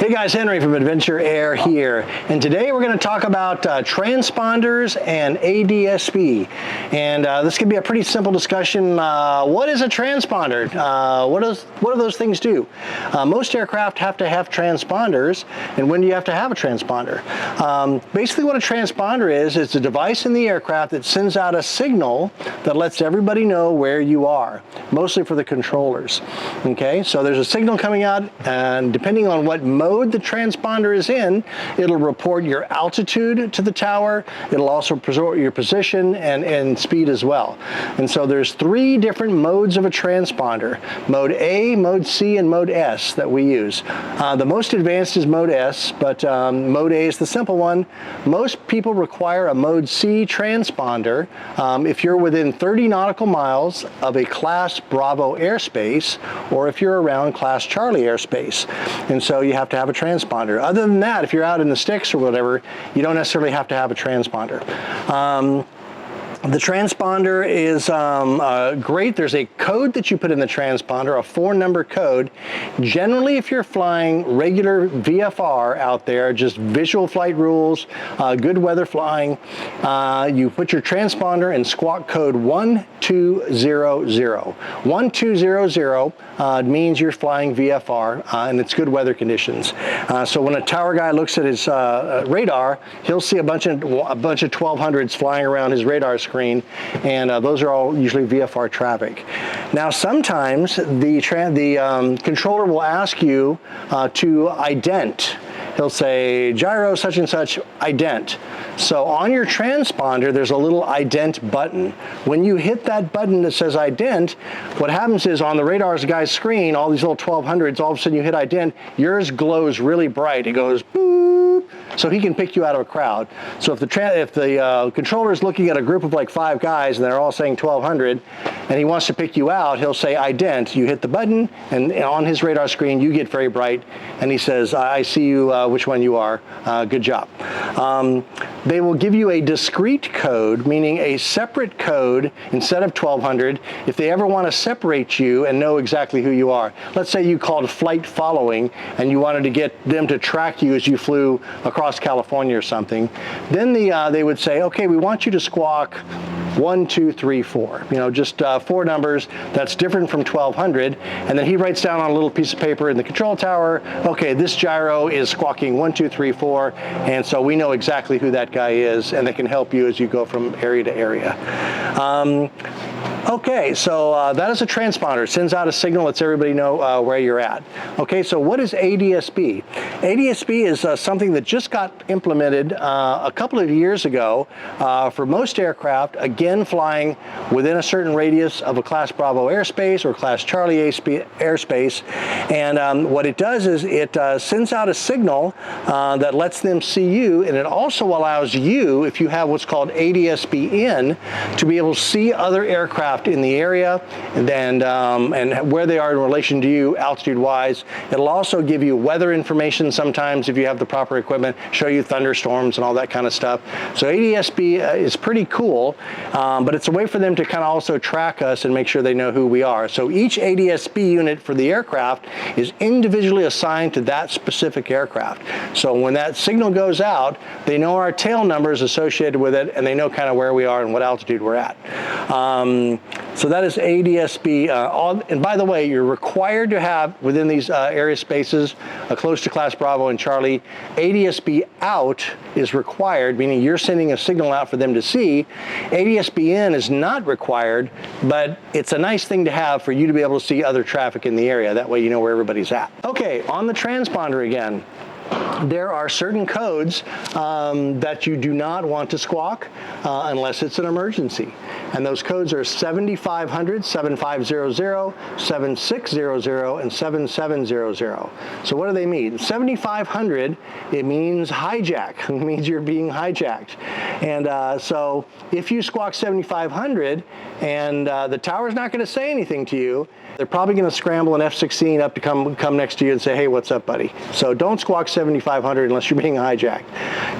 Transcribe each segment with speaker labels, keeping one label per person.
Speaker 1: Hey guys, Henry from Adventure Air here, and today we're going to talk about transponders and ADSB. And this could be a pretty simple discussion. What is a transponder? What do those things do? Most aircraft have to have transponders, and when do you have to have a transponder? Basically what a transponder is, it's a device in the aircraft that sends out a signal that lets everybody know where you are, mostly for the controllers. Okay, so there's a signal coming out, and depending on what mode the transponder is in, it'll report your altitude to the tower. It'll also report your position and speed as well. And so there's three different modes of a transponder: mode A, mode C, and mode S that we use. The most advanced is mode S, but mode A is the simple one. Most people require a mode C transponder if you're within 30 nautical miles of a Class Bravo airspace, or if you're around Class Charlie airspace. And so you have to have a transponder. Other than that, if you're out in the sticks or whatever, you don't necessarily have to have a transponder. The transponder is great. There's a code that you put in the transponder, a 4-number code. Generally, if you're flying regular VFR out there, just visual flight rules, good weather flying, you put your transponder in squawk code 1200. 1200 means you're flying VFR and it's good weather conditions. So when a tower guy looks at his radar, he'll see a bunch of 1200s flying around his radar screen, and those are all usually VFR traffic. Now sometimes the controller will ask you to ident. He'll say, gyro such and such, ident. So on your transponder, there's a little ident button. When you hit that button that says ident, what happens is on the radar's guy's screen, all these little 1200s, all of a sudden you hit ident, yours glows really bright. It goes boop, so he can pick you out of a crowd. So if the controller is looking at a group of like 5 guys and they're all saying 1200, and he wants to pick you out, he'll say ident. You hit the button, and on his radar screen, you get very bright, and he says, I see you, which one you are. Good job. They will give you a discrete code, meaning a separate code instead of 1200 if they ever want to separate you and know exactly who you are. Let's say you called flight following and you wanted to get them to track you as you flew across California or something. Then they would say, okay, we want you to squawk 1, 2, 3, 4. You know, just 4 numbers. That's different from 1200. And then he writes down on a little piece of paper in the control tower, okay, this gyro is squawking 1, 2, 3, 4. And so we know exactly who that guy is, and they can help you as you go from area to area. Okay, so that is a transponder. It sends out a signal, lets everybody know where you're at. Okay, so what is ADSB? ADSB is something that just got implemented a couple of years ago for most aircraft, again flying within a certain radius of a Class Bravo airspace or Class Charlie airspace. And what it does is it sends out a signal that lets them see you, and it also allows you, if you have what's called ADSB in, to be able to see other aircraft in the area and where they are in relation to you altitude-wise. It'll also give you weather information sometimes if you have the proper equipment, show you thunderstorms and all that kind of stuff. So ADSB is pretty cool, but it's a way for them to kind of also track us and make sure they know who we are. So each ADSB unit for the aircraft is individually assigned to that specific aircraft. So when that signal goes out, they know our tail numbers associated with it, and they know kind of where we are and what altitude we're at. So that is ADSB. And by the way, you're required to have within these area spaces close to Class Bravo and Charlie, ADSB out is required, meaning you're sending a signal out for them to see. ADSB in is not required, but it's a nice thing to have for you to be able to see other traffic in the area. That way you know where everybody's at. Okay, on the transponder again. There are certain codes that you do not want to squawk unless it's an emergency. And those codes are 7500, 7500, 7600, and 7700. So what do they mean? 7500, it means hijack. It means you're being hijacked. And so if you squawk 7500 and the tower's not going to say anything to you, they're probably going to scramble an F-16 up to come next to you and say, hey, what's up, buddy? So don't squawk 7500 unless you're being hijacked.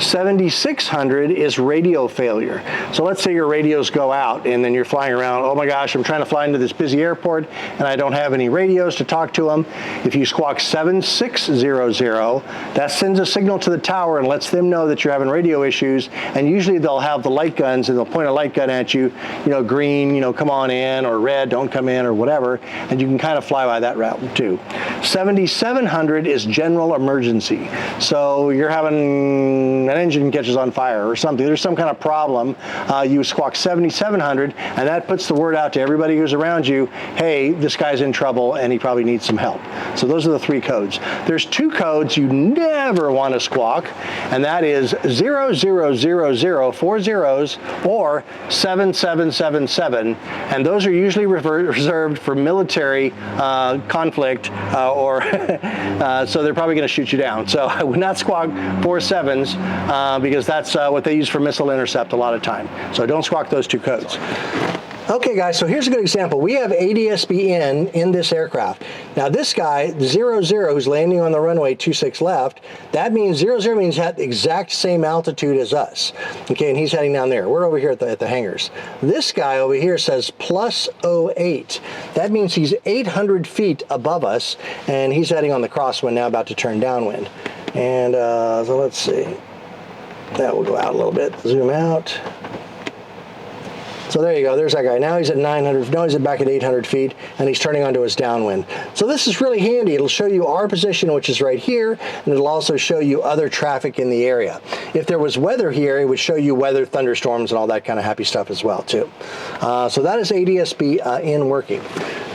Speaker 1: 7600 is radio failure. So let's say your radios go out and then you're flying around, oh my gosh, I'm trying to fly into this busy airport and I don't have any radios to talk to them. If you squawk 7600, that sends a signal to the tower and lets them know that you're having radio issues, and usually they'll have the light guns and they'll point a light gun at you, green, come on in, or red, don't come in, or whatever, and you can kind of fly by that route too. 7700 is general emergency. So you're having an engine catches on fire or something, there's some kind of problem, you squawk 7700 and that puts the word out to everybody who's around you, hey, this guy's in trouble and he probably needs some help. So those are the 3 codes. There's 2 codes you never want to squawk, and that is 0000 4 zeros or 7777, and those are usually reserved for military conflict or so they're probably going to shoot you down. So I would not squawk 4 sevens because that's what they use for missile intercept a lot of time. So don't squawk those 2 codes. Okay guys, so here's a good example. We have ADSB in this aircraft. Now this guy, 00, who's landing on the runway 26 left, that means 00 means at the exact same altitude as us. Okay, and he's heading down there. We're over here at the hangars. This guy over here says plus 08. That means he's 800 feet above us, and he's heading on the crosswind now, about to turn downwind. And so let's see. That will go out a little bit. Zoom out. So there you go, there's that guy. Now he's at 900, now he's back at 800 feet, and he's turning onto his downwind. So this is really handy. It'll show you our position, which is right here, and it'll also show you other traffic in the area. If there was weather here, it would show you weather, thunderstorms, and all that kind of happy stuff as well, too. So that is ADSB in working.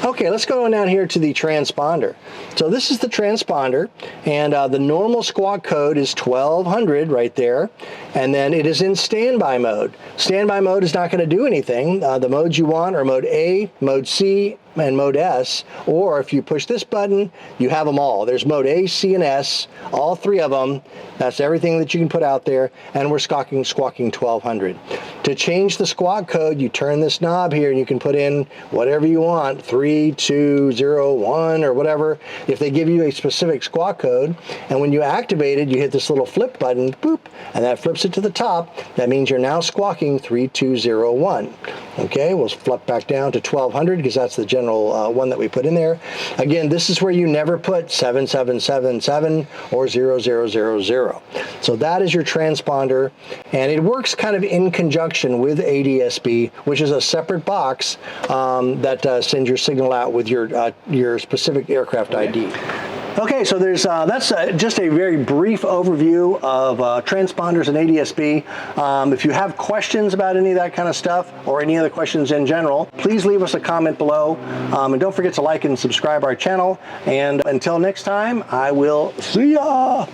Speaker 1: Okay, let's go on down here to the transponder. So this is the transponder, and the normal squawk code is 1200 right there, and then it is in standby mode. Standby mode is not going to do anything. The modes you want are mode A, mode C, and mode S, or if you push this button, you have them all. There's mode A, C, and S, all 3 of them. That's everything that you can put out there, and we're squawking 1200. To change the squawk code, you turn this knob here, and you can put in whatever you want, 3201 or whatever, if they give you a specific squawk code, and when you activate it, you hit this little flip button, boop, and that flips it to the top. That means you're now squawking 3201. Okay, we'll flip back down to 1200 because that's the general one that we put in there. Again, this is where you never put 7777 or 0000. So that is your transponder, and it works kind of in conjunction with ADSB, which is a separate box that sends your signal out with your specific aircraft ID. Okay, so there's that's just a very brief overview of transponders and ADSB. If you have questions about any of that kind of stuff or any other questions in general, please leave us a comment below. And don't forget to like and subscribe our channel. And until next time, I will see ya!